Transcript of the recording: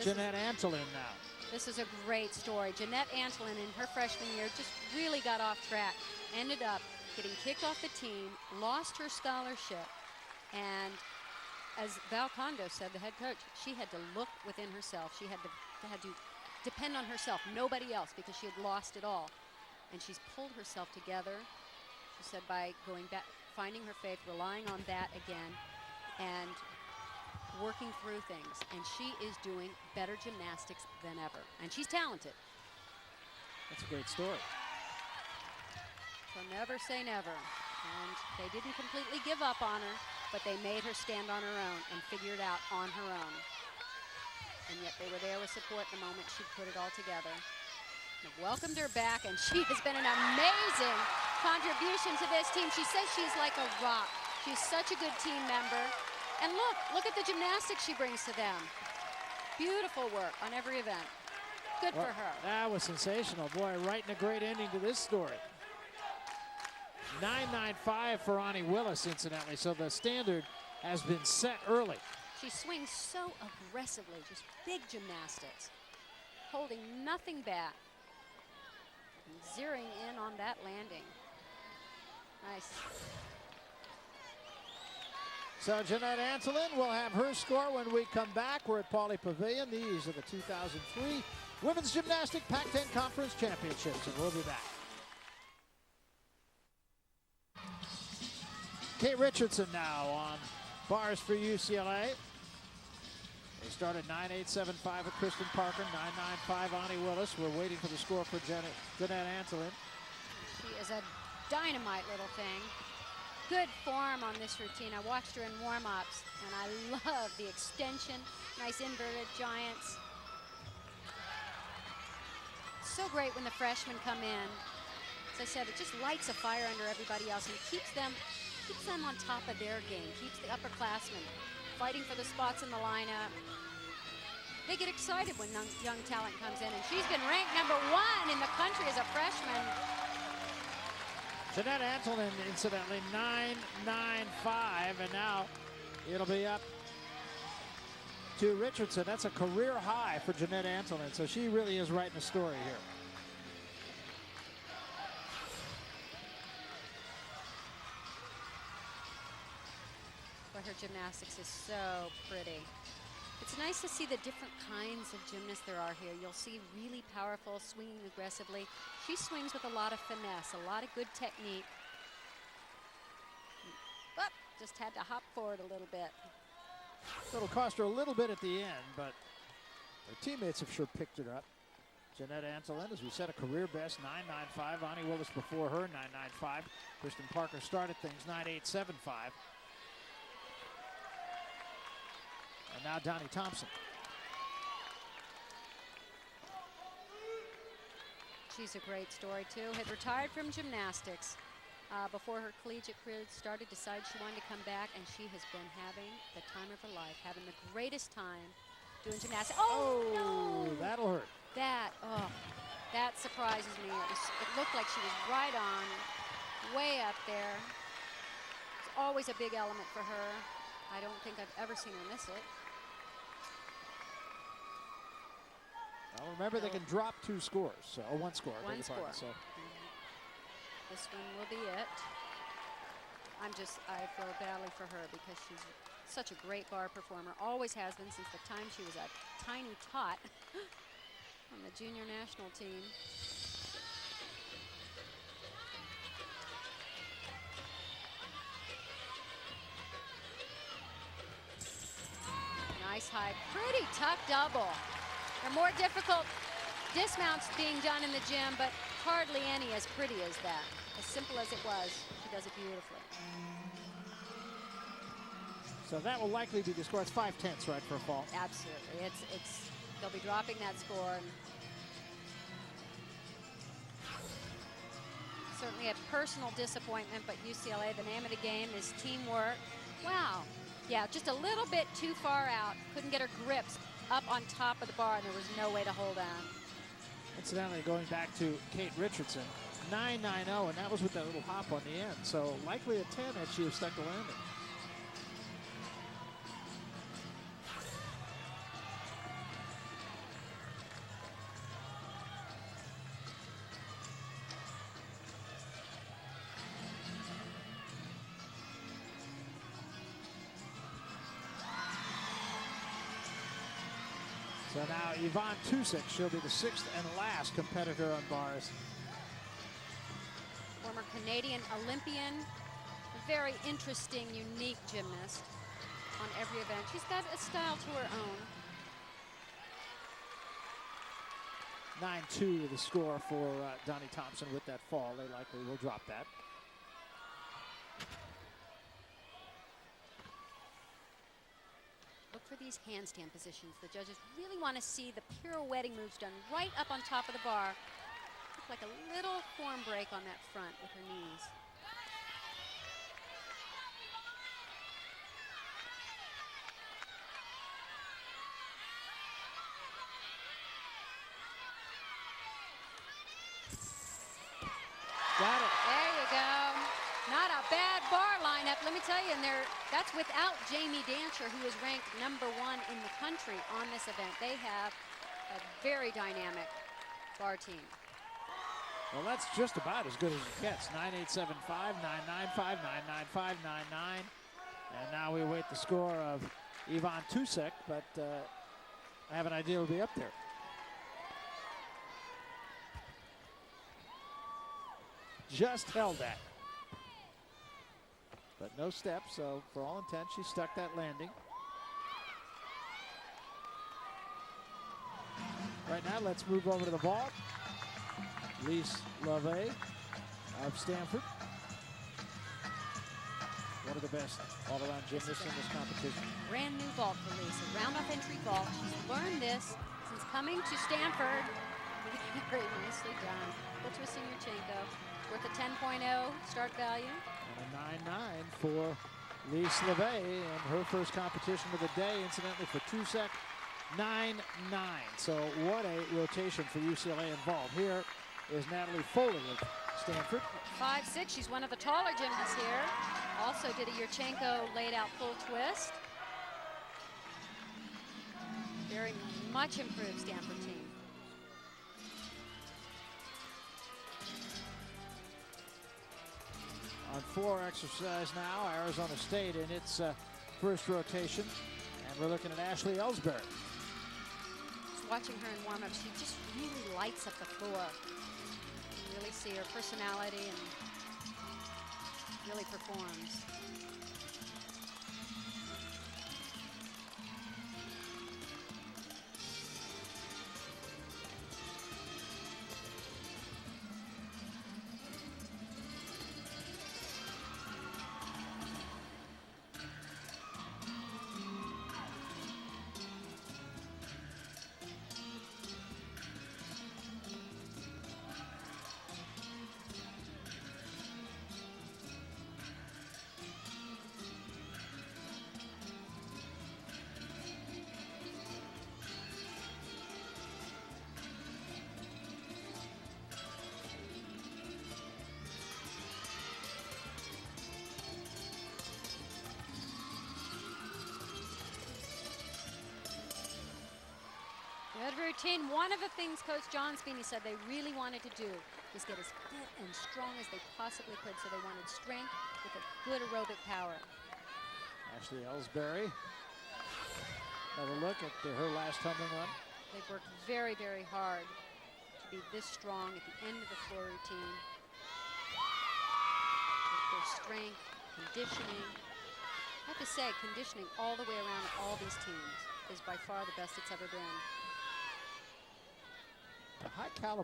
Jeanette Antolin now. This is a great story. Jeanette Antolin in her freshman year just really got off track. Ended up getting kicked off the team, lost her scholarship, and as Val Condo said, the head coach, she had to look within herself. She had to depend on herself, nobody else, because she had lost it all. And she's pulled herself together, she said, by going back, finding her faith, relying on that again, and working through things. And she is doing better gymnastics than ever. And she's talented. That's a great story. So never say never. And they didn't completely give up on her, but they made her stand on her own and figure it out on her own. And yet they were there with support the moment she put it all together. They've welcomed her back, and she has been an amazing contribution to this team. She says she's like a rock. She's such a good team member. And look at the gymnastics she brings to them. Beautiful work on every event. Good for her. That was sensational. Boy, writing a great ending to this story. 9.95 for Ani Willis, incidentally, so the standard has been set early. She swings so aggressively, just big gymnastics, holding nothing back, and zeroing in on that landing. Nice. So Jeanette Antolin will have her score when we come back. We're at Pauley Pavilion. These are the 2003 Women's Gymnastics Pac-10 Conference Championships, and we'll be back. Kate Richardson now on bars for UCLA. They started 9.875 at Kristen Parker, 9.95 Ani Willis. We're waiting for the score for Jeanette Antolin. She is a dynamite little thing. Good form on this routine. I watched her in warm-ups, and I love the extension, nice inverted giants. So great when the freshmen come in. As I said, it just lights a fire under everybody else and keeps them on top of their game, keeps the upperclassmen fighting for the spots in the lineup. They get excited when young talent comes in, and she's been ranked #1 in the country as a freshman. Jeanette Antolin, incidentally, 9.95, and now it'll be up to Richardson. That's a career high for Jeanette Antolin, so she really is writing a story here. Her gymnastics is so pretty. It's nice to see the different kinds of gymnasts there are here. You'll see really powerful, swinging aggressively. She swings with a lot of finesse, a lot of good technique. But just had to hop forward a little bit. It'll cost her a little bit at the end, but her teammates have sure picked it up. Jeanette Antolin, as we said, a career best, 9.95. Ani Willis before her, 9.95. Kristen Parker started things, 9.875. And now Doni Thompson. She's a great story, too. Had retired from gymnastics before her collegiate career started, decided she wanted to come back, and she has been having the time of her life, having the greatest time doing gymnastics. Oh, no! That'll hurt. That surprises me. It looked like she was right on, way up there. It's always a big element for her. I don't think I've ever seen her miss it. Well, remember, they can drop 2 scores, so, or 1 score. One score. So. This one will be it. I feel badly for her because she's such a great bar performer. Always has been since the time she was a tiny tot on the junior national team. Nice high, pretty tough double. There are more difficult dismounts being done in the gym, but hardly any as pretty as that. As simple as it was, she does it beautifully. So that will likely be the score. It's 5/10, right, for a fall? Absolutely. They'll be dropping that score. And certainly a personal disappointment, but UCLA, the name of the game is teamwork. Wow. Yeah, just a little bit too far out. Couldn't get her grips up on top of the bar, and there was no way to hold on. Incidentally, going back to Kate Richardson, 9.90, and that was with that little hop on the end. So likely a 10 had she have stuck the landing. So now Yvonne Tousek, she'll be the 6th and last competitor on bars. Former Canadian Olympian, a very interesting, unique gymnast on every event. She's got a style to her own. 9-2 the score for Doni Thompson with that fall. They likely will drop that. Look for these handstand positions. The judges really want to see the pirouetting moves done right up on top of the bar. Look like a little form break on that front with her knees. Got it. There you go. Not a bad bar lineup, let me tell you. And that's without Jamie Dancher, who is ranked #1 in the country on this event. They have a very dynamic bar team. Well, that's just about as good as it gets. 9-8-7-5, 9-9-5, 9-9-5, 9-9. And now we await the score of Yvonne Tousek, but I have an idea it'll be up there. Just held that. But no step, so for all intents, she stuck that landing. Right now, let's move over to the vault. Lise Leveille of Stanford. One of the best all-around gymnasts in this competition. Brand new vault for Lise, a round-off entry vault. She's learned this since coming to Stanford. Very nicely done. Full twist in your Chenko. Worth a 10.0 start value. And a 9-9 for Lise Leveille in her first competition of the day. Incidentally, for Tousek, 9-9. So what a rotation for UCLA involved. Here is Natalie Foley of Stanford. 5'6", she's one of the taller gymnasts here. Also did a Yurchenko laid out full twist. Very much improved Stanford team. On floor exercise now, Arizona State in its first rotation. And we're looking at Ashley Ellsberry. Just watching her in warm-up, she just really lights up the floor. You can really see her personality and really performs. Good routine. One of the things Coach John Sweeney said they really wanted to do was get as fit and strong as they possibly could. So they wanted strength with a good aerobic power. Ashley Ellsberry. Have a look at her last tumbling run. They've worked very, very hard to be this strong at the end of the floor routine. With their strength, conditioning. I have to say, conditioning all the way around all these teams is by far the best it's ever been. A high caliber